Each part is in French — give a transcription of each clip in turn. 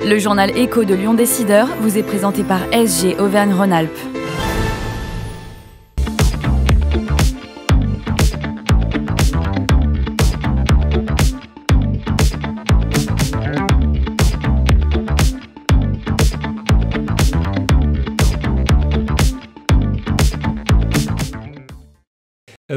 Le journal Écho de Lyon Décideur vous est présenté par SG Auvergne-Rhône-Alpes.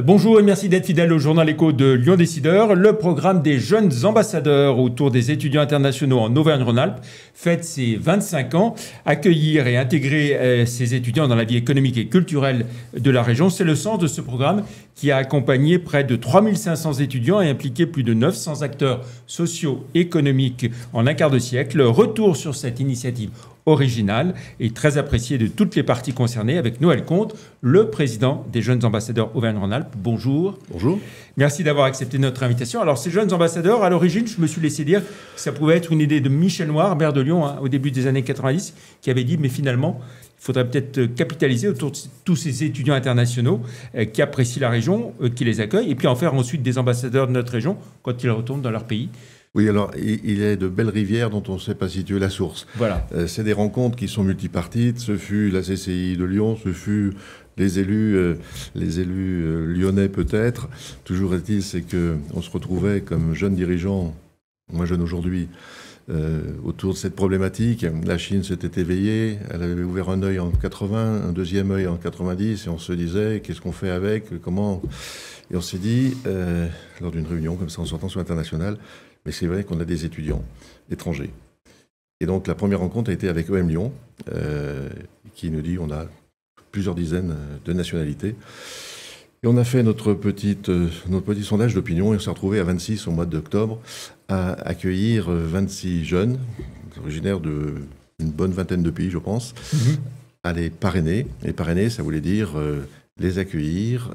Bonjour et merci d'être fidèle au journal Écho de Lyon Décideur. Le programme des jeunes ambassadeurs autour des étudiants internationaux en Auvergne-Rhône-Alpes fête ses 25 ans. Accueillir et intégrer ces étudiants dans la vie économique et culturelle de la région, c'est le sens de ce programme qui a accompagné près de 3500 étudiants et impliqué plus de 900 acteurs socio-économiques en un quart de siècle. Retour sur cette initiative originale et très appréciée de toutes les parties concernées avec Noël Comte, le président des jeunes ambassadeurs Auvergne-Rhône-Alpes. Bonjour. Bonjour. Merci d'avoir accepté notre invitation. Alors, ces jeunes ambassadeurs, à l'origine, je me suis laissé dire que ça pouvait être une idée de Michel Noir, maire de Lyon, au début des années 90, qui avait dit, mais finalement, il faudrait peut-être capitaliser autour de tous ces étudiants internationaux qui apprécient la région, qui les accueillent, et puis en faire ensuite des ambassadeurs de notre région quand ils retournent dans leur pays. Oui, alors, il y a de belles rivières dont on ne sait pas situer la source. Voilà. C'est des rencontres qui sont multipartites. Ce fut la CCI de Lyon, ce fut les élus lyonnais peut-être. Toujours est-il, c'est qu'on se retrouvait comme jeunes dirigeants, moins jeunes aujourd'hui, autour de cette problématique. La Chine s'était éveillée, elle avait ouvert un œil en 80, un deuxième œil en 90, et on se disait, qu'est-ce qu'on fait avec, comment... Et on s'est dit, lors d'une réunion comme ça, en sortant sur l'international, mais c'est vrai qu'on a des étudiants étrangers. Et donc la première rencontre a été avec EM Lyon, qui nous dit on a plusieurs dizaines de nationalités. Et on a fait notre petit sondage d'opinion et on s'est retrouvé à 26 au mois d'octobre à accueillir 26 jeunes, originaires d'une bonne vingtaine de pays, je pense, à les parrainer. Et parrainer, ça voulait dire... les accueillir,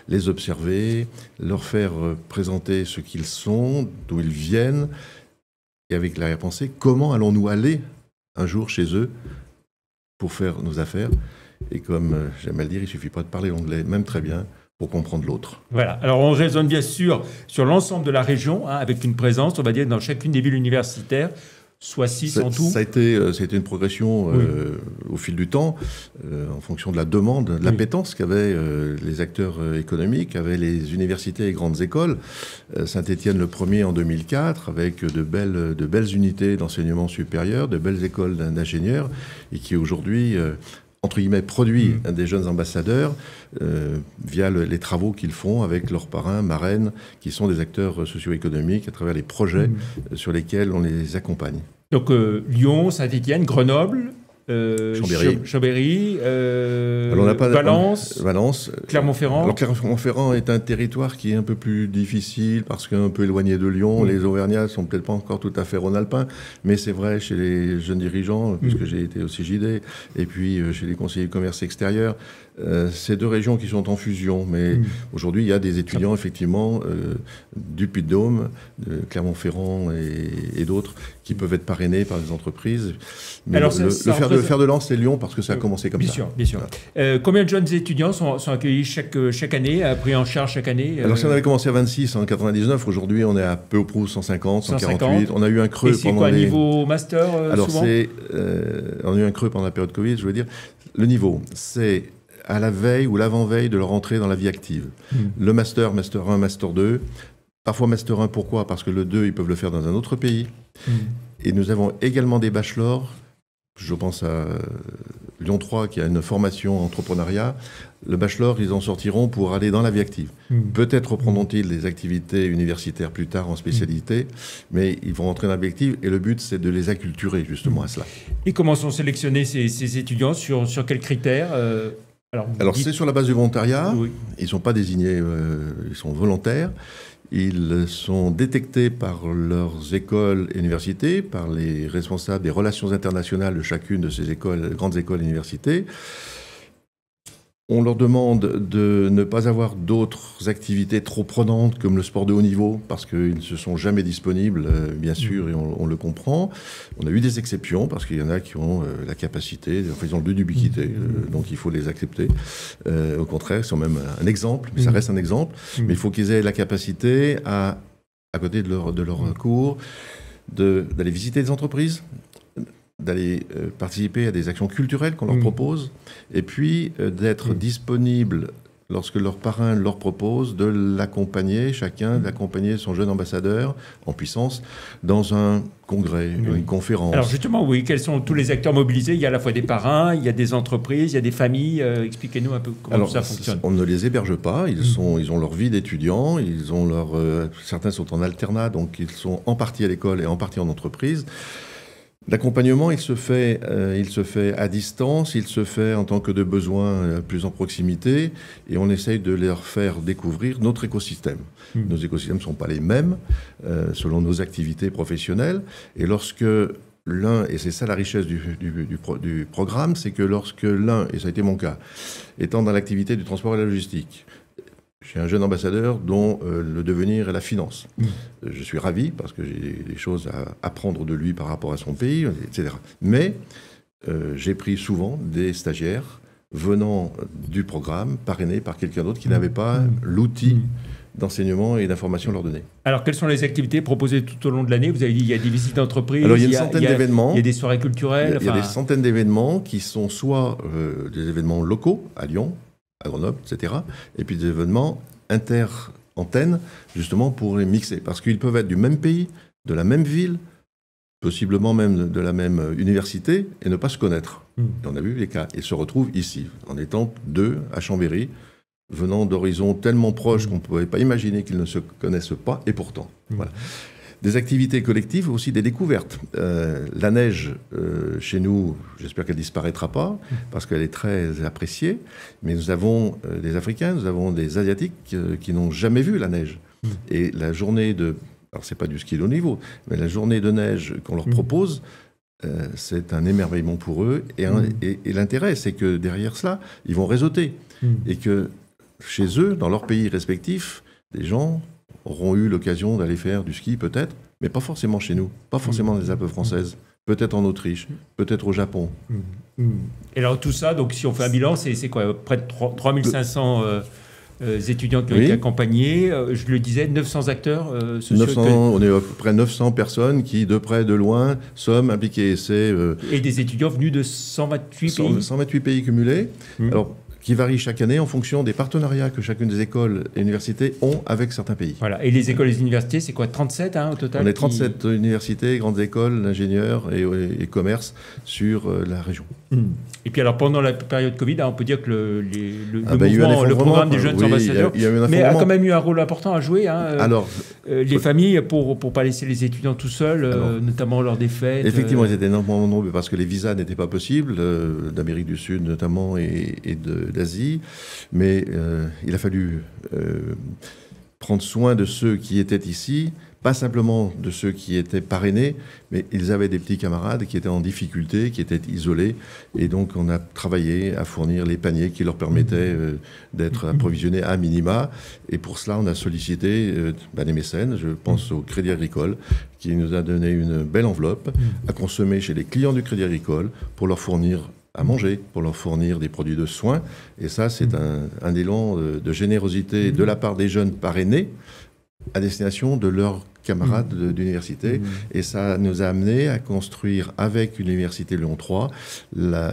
les observer, leur faire présenter ce qu'ils sont, d'où ils viennent, et avec l'arrière-pensée, comment allons-nous aller un jour chez eux pour faire nos affaires. Et comme j'aime à le dire, il ne suffit pas de parler anglais, même très bien, pour comprendre l'autre. Voilà, alors on raisonne bien sûr sur l'ensemble de la région, avec une présence, on va dire, dans chacune des villes universitaires, soit 6 en tout. Ça a été une progression au fil du temps, en fonction de la demande, de l'appétence qu'avaient les acteurs économiques, qu'avaient les universités et grandes écoles. Saint-Étienne le premier en 2004, avec de belles unités d'enseignement supérieur, de belles écoles d'ingénieurs, et qui aujourd'hui... entre guillemets, produit des jeunes ambassadeurs via les travaux qu'ils font avec leurs parrains, marraines, qui sont des acteurs socio-économiques à travers les projets sur lesquels on les accompagne. Donc Lyon, Saint-Étienne, Grenoble, Chambéry, Valence, Clermont-Ferrand. Alors Clermont-Ferrand est un territoire qui est un peu plus difficile parce qu'un peu éloigné de Lyon. Les Auvergnats sont peut-être pas encore tout à fait rhône-alpins, mais c'est vrai chez les jeunes dirigeants, puisque j'ai été au CJD, et puis chez les conseillers de commerce extérieur. Ces deux régions qui sont en fusion, mais aujourd'hui il y a des étudiants effectivement du Puy-de-Dôme, de Clermont-Ferrand et d'autres qui peuvent être parrainés par des entreprises. Mais alors, le fer de lance, c'est Lyon parce que ça a commencé comme ça. Bien sûr. Voilà. Combien de jeunes étudiants sont accueillis chaque année, pris en charge chaque année Alors si on avait commencé à 26 en 99, aujourd'hui on est à peu ou prou 150, 148. On a eu un creux pendant quoi, niveau master Alors souvent on a eu un creux pendant la période Covid, je veux dire. Le niveau, c'est à la veille ou l'avant-veille de leur entrée dans la vie active. Le master 1, master 2, parfois master 1, pourquoi ? Parce que le 2, ils peuvent le faire dans un autre pays. Et nous avons également des bachelors, je pense à Lyon 3 qui a une formation en entrepreneuriat. Le bachelor, ils en sortiront pour aller dans la vie active. Peut-être reprendront-ils des activités universitaires plus tard en spécialité, mais ils vont rentrer dans la vie active et le but, c'est de les acculturer justement à cela. Et comment sont sélectionnés ces étudiants ? Sur quels critères Alors c'est sur la base du volontariat. Ils ne sont pas désignés, ils sont volontaires. Ils sont détectés par leurs écoles et universités, par les responsables des relations internationales de chacune de ces grandes écoles et universités. On leur demande de ne pas avoir d'autres activités trop prenantes comme le sport de haut niveau, parce qu'ils ne se sont jamais disponibles, bien sûr, et on le comprend. On a eu des exceptions, parce qu'il y en a qui ont la capacité, enfin, ils ont le but d'ubiquité, donc il faut les accepter. Au contraire, ils sont même un exemple, mais ça reste un exemple. Mais il faut qu'ils aient la capacité, à côté de leur cours, d'aller visiter des entreprises, d'aller participer à des actions culturelles qu'on leur propose, et puis d'être disponible lorsque leur parrain leur propose de l'accompagner, d'accompagner son jeune ambassadeur en puissance dans un congrès, une conférence. Alors justement, oui, quels sont tous les acteurs mobilisés? Il y a à la fois des parrains, il y a des entreprises, il y a des familles. Expliquez-nous un peu comment ça fonctionne. On ne les héberge pas, ils ont leur vie d'étudiants, certains sont en alternat, donc ils sont en partie à l'école et en partie en entreprise. L'accompagnement, il se fait à distance, il se fait en tant que de besoin plus en proximité, et on essaye de leur faire découvrir notre écosystème. Nos écosystèmes ne sont pas les mêmes selon nos activités professionnelles, et lorsque l'un, et c'est ça la richesse du programme, c'est que lorsque l'un, et ça a été mon cas, étant dans l'activité du transport et de la logistique, j'ai un jeune ambassadeur dont le devenir est la finance. Je suis ravi parce que j'ai des choses à apprendre de lui par rapport à son pays, etc. Mais j'ai pris souvent des stagiaires venant du programme, parrainés par quelqu'un d'autre qui n'avait pas l'outil d'enseignement et d'information à leur donner. Alors, quelles sont les activités proposées tout au long de l'année? Vous avez dit qu'il y a des visites d'entreprise, il y a une centaine d'événements. Il y a des soirées culturelles. Il y a des centaines d'événements qui sont soit des événements locaux à Lyon, à Grenoble, etc. Et puis des événements inter-antennes, justement pour les mixer. Parce qu'ils peuvent être du même pays, de la même ville, possiblement même de la même université, et ne pas se connaître. Et on a vu les cas. Et se retrouvent ici, en étant deux à Chambéry, venant d'horizons tellement proches qu'on ne pouvait pas imaginer qu'ils ne se connaissent pas, et pourtant. Voilà. Des activités collectives, aussi des découvertes. La neige, chez nous, j'espère qu'elle ne disparaîtra pas, parce qu'elle est très appréciée. Mais nous avons des Africains, nous avons des Asiatiques qui n'ont jamais vu la neige. Et la journée de... Alors, ce n'est pas du ski de haut niveau, mais la journée de neige qu'on leur propose, c'est un émerveillement pour eux. Et l'intérêt, c'est que derrière cela, ils vont réseauter. Et que chez eux, dans leur pays respectif, des gens auront eu l'occasion d'aller faire du ski peut-être, mais pas forcément chez nous, pas forcément dans les Alpes françaises, peut-être en Autriche, peut-être au Japon. Et alors tout ça, donc si on fait un bilan, c'est quoi? Près de 3500 étudiants qui ont été accompagnés, je le disais, 900 acteurs sociaux. On est à peu près 900 personnes qui, de près, de loin, sommes impliquées. Et des étudiants venus de 128 pays 128 pays cumulés. Alors, qui varie chaque année en fonction des partenariats que chacune des écoles et universités ont avec certains pays. Voilà. Et les écoles et les universités, c'est quoi, 37 au total? On est 37 universités, grandes écoles, d'ingénieurs et commerces sur la région. Et puis alors, pendant la période Covid, on peut dire que le programme des jeunes ambassadeurs a quand même eu un rôle important à jouer. Les familles, pour ne pas laisser les étudiants tout seuls, notamment lors des fêtes. Effectivement, ils étaient énormément nombreux parce que les visas n'étaient pas possibles, d'Amérique du Sud notamment et d'Asie, mais il a fallu prendre soin de ceux qui étaient ici, pas simplement de ceux qui étaient parrainés, mais ils avaient des petits camarades qui étaient en difficulté, qui étaient isolés, et donc on a travaillé à fournir les paniers qui leur permettaient d'être approvisionnés à minima, et pour cela on a sollicité des mécènes, je pense au Crédit Agricole, qui nous a donné une belle enveloppe à consommer chez les clients du Crédit Agricole pour leur fournir à manger, pour leur fournir des produits de soins. Et ça, c'est un élan de générosité de la part des jeunes parrainés à destination de leurs camarades d'université. Et ça nous a amené à construire avec l'Université Lyon 3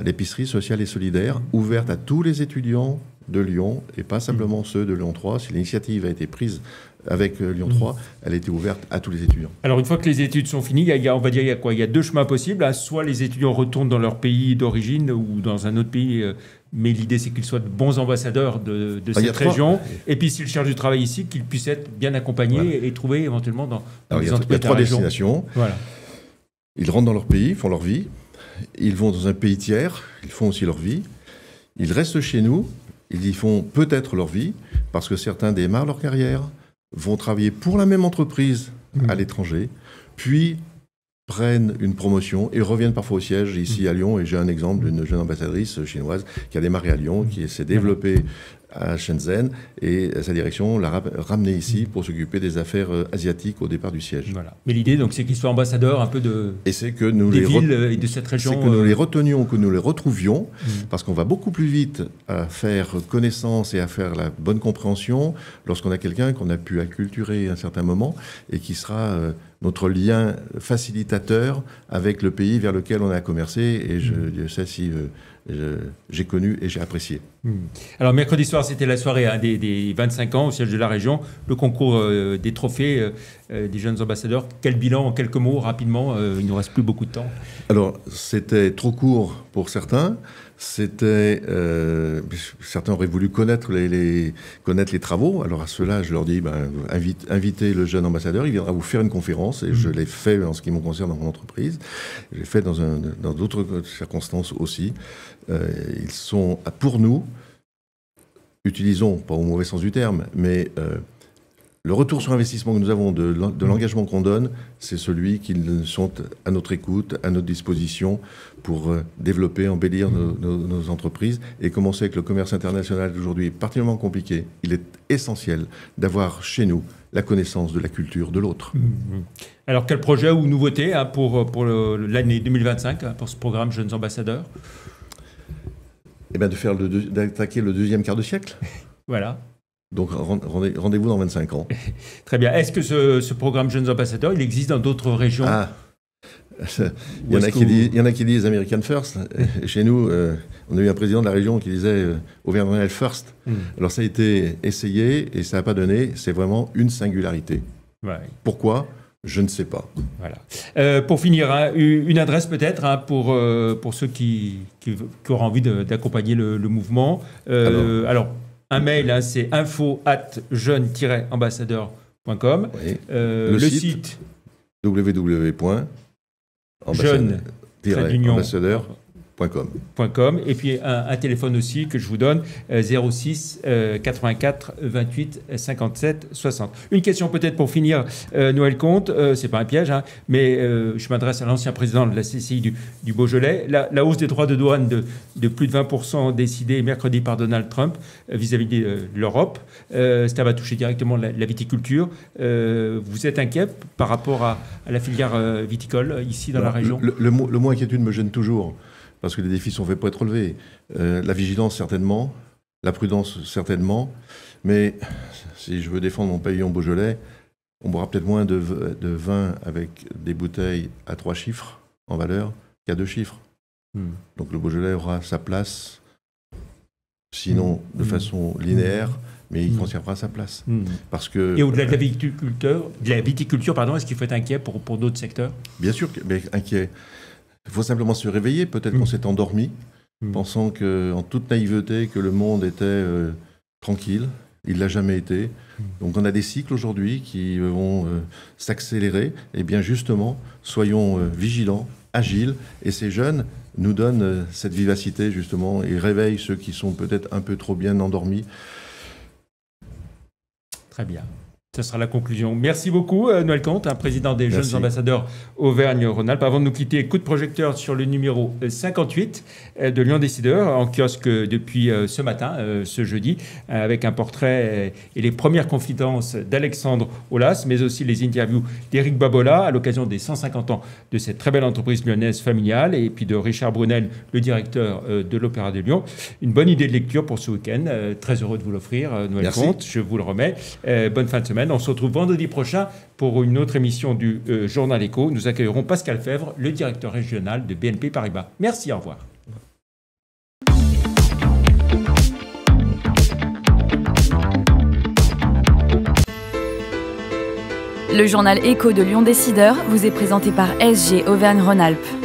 l'épicerie sociale et solidaire ouverte à tous les étudiants de Lyon et pas simplement ceux de Lyon 3. Si l'initiative a été prise avec Lyon 3, elle a été ouverte à tous les étudiants. Alors, une fois que les études sont finies, on va dire, il y a quoi? Il y a deux chemins possibles. Soit les étudiants retournent dans leur pays d'origine ou dans un autre pays, mais l'idée, c'est qu'ils soient de bons ambassadeurs de cette région. Et puis, s'ils cherchent du travail ici, qu'ils puissent être bien accompagnés et trouver éventuellement dans des entreprises. Il y a trois destinations. Voilà. Ils rentrent dans leur pays, font leur vie. Ils vont dans un pays tiers, ils font aussi leur vie. Ils restent chez nous, ils y font peut-être leur vie, parce que certains démarrent leur carrière, vont travailler pour la même entreprise à l'étranger, puis prennent une promotion et reviennent parfois au siège ici à Lyon. Et j'ai un exemple d'une jeune ambassadrice chinoise qui a démarré à Lyon, qui s'est développée à Shenzhen, et sa direction l'a ramené ici pour s'occuper des affaires asiatiques au départ du siège. Voilà. Mais l'idée, donc, c'est qu'il soit ambassadeur un peu et c'est que nous des villes et de cette région. C'est que nous les retenions, que nous les retrouvions, parce qu'on va beaucoup plus vite à faire connaissance et à faire la bonne compréhension lorsqu'on a quelqu'un qu'on a pu acculturer à un certain moment et qui sera notre lien facilitateur avec le pays vers lequel on a commercé. Et je sais si j'ai connu et j'ai apprécié. Alors, mercredi soir, c'était la soirée des 25 ans au siège de la région, le concours des trophées des jeunes ambassadeurs. Quel bilan en quelques mots, rapidement? Il ne nous reste plus beaucoup de temps. Alors, c'était trop court pour certains. Certains auraient voulu connaître les travaux. Alors à ceux-là, je leur dis, invitez le jeune ambassadeur, il viendra vous faire une conférence. Et je l'ai fait en ce qui me concerne dans mon entreprise. Je l'ai fait dans d'autres circonstances aussi. Ils sont, pour nous, utilisons, pas au mauvais sens du terme, mais le retour sur investissement que nous avons de l'engagement qu'on donne, c'est celui qu'ils sont à notre écoute, à notre disposition pour développer, embellir nos entreprises et commencer avec le commerce international d'aujourd'hui est particulièrement compliqué. Il est essentiel d'avoir chez nous la connaissance de la culture de l'autre. Alors, quel projet ou nouveauté pour l'année 2025 pour ce programme Jeunes Ambassadeurs? Eh bien, d'attaquer le deuxième quart de siècle. Voilà. Donc rendez-vous dans 25 ans. Très bien. Est-ce que ce programme Jeunes Ambassadeurs, il existe dans d'autres régions? Il y en a qui disent American First. Chez nous, on a eu un président de la région qui disait Auvergne-Rhône-Alpes First. Alors ça a été essayé et ça n'a pas donné. C'est vraiment une singularité. Ouais. Pourquoi? Je ne sais pas. Voilà. Pour finir, une adresse peut-être pour ceux qui auront envie d'accompagner le mouvement. Alors, un mail, c'est info@jeune-ambassadeur.com. Oui. Le site www.jeune-ambassadeur.com. Et puis un téléphone aussi que je vous donne, 06 84 28 57 60. Une question peut-être pour finir, Noël Comte, c'est pas un piège, mais je m'adresse à l'ancien président de la CCI du Beaujolais. La hausse des droits de douane de plus de 20% décidée mercredi par Donald Trump vis-à-vis de l'Europe, ça va toucher directement la viticulture. Vous êtes inquiet par rapport à la filière viticole ici dans la région? Le mot inquiétude me gêne toujours. Parce que les défis sont faits pour être relevés. La vigilance, certainement. La prudence, certainement. Mais si je veux défendre mon pavillon Beaujolais, on boira peut-être moins de vin avec des bouteilles à 3 chiffres en valeur qu'à 2 chiffres. Donc le Beaujolais aura sa place, sinon de façon linéaire, mais il conservera sa place. Parce que, et au-delà de la viticulture, est-ce qu'il faut être inquiet pour d'autres secteurs? Bien sûr, mais inquiet. Il faut simplement se réveiller. Peut-être qu'on s'est endormi, pensant en toute naïveté que le monde était tranquille. Il ne l'a jamais été. Donc on a des cycles aujourd'hui qui vont s'accélérer. Et bien justement, soyons vigilants, agiles. Et ces jeunes nous donnent cette vivacité justement et réveillent ceux qui sont peut-être un peu trop bien endormis. Très bien. Ce sera la conclusion. Merci beaucoup, Noël Comte, président des Jeunes Ambassadeurs Auvergne-Rhône-Alpes. Avant de nous quitter, coup de projecteur sur le numéro 58 de Lyon Décideur, en kiosque depuis ce matin, ce jeudi, avec un portrait et les premières confidences d'Alexandre Aulas, mais aussi les interviews d'Éric Babola à l'occasion des 150 ans de cette très belle entreprise lyonnaise familiale, et puis de Richard Brunel, le directeur de l'Opéra de Lyon. Une bonne idée de lecture pour ce week-end. Très heureux de vous l'offrir, Noël Comte. Je vous le remets. Bonne fin de semaine. On se retrouve vendredi prochain pour une autre émission du Journal Écho. Nous accueillerons Pascal Fèvre, le directeur régional de BNP Paribas. Merci, au revoir. Le Journal Écho de Lyon Décideur vous est présenté par SG Auvergne-Rhône-Alpes.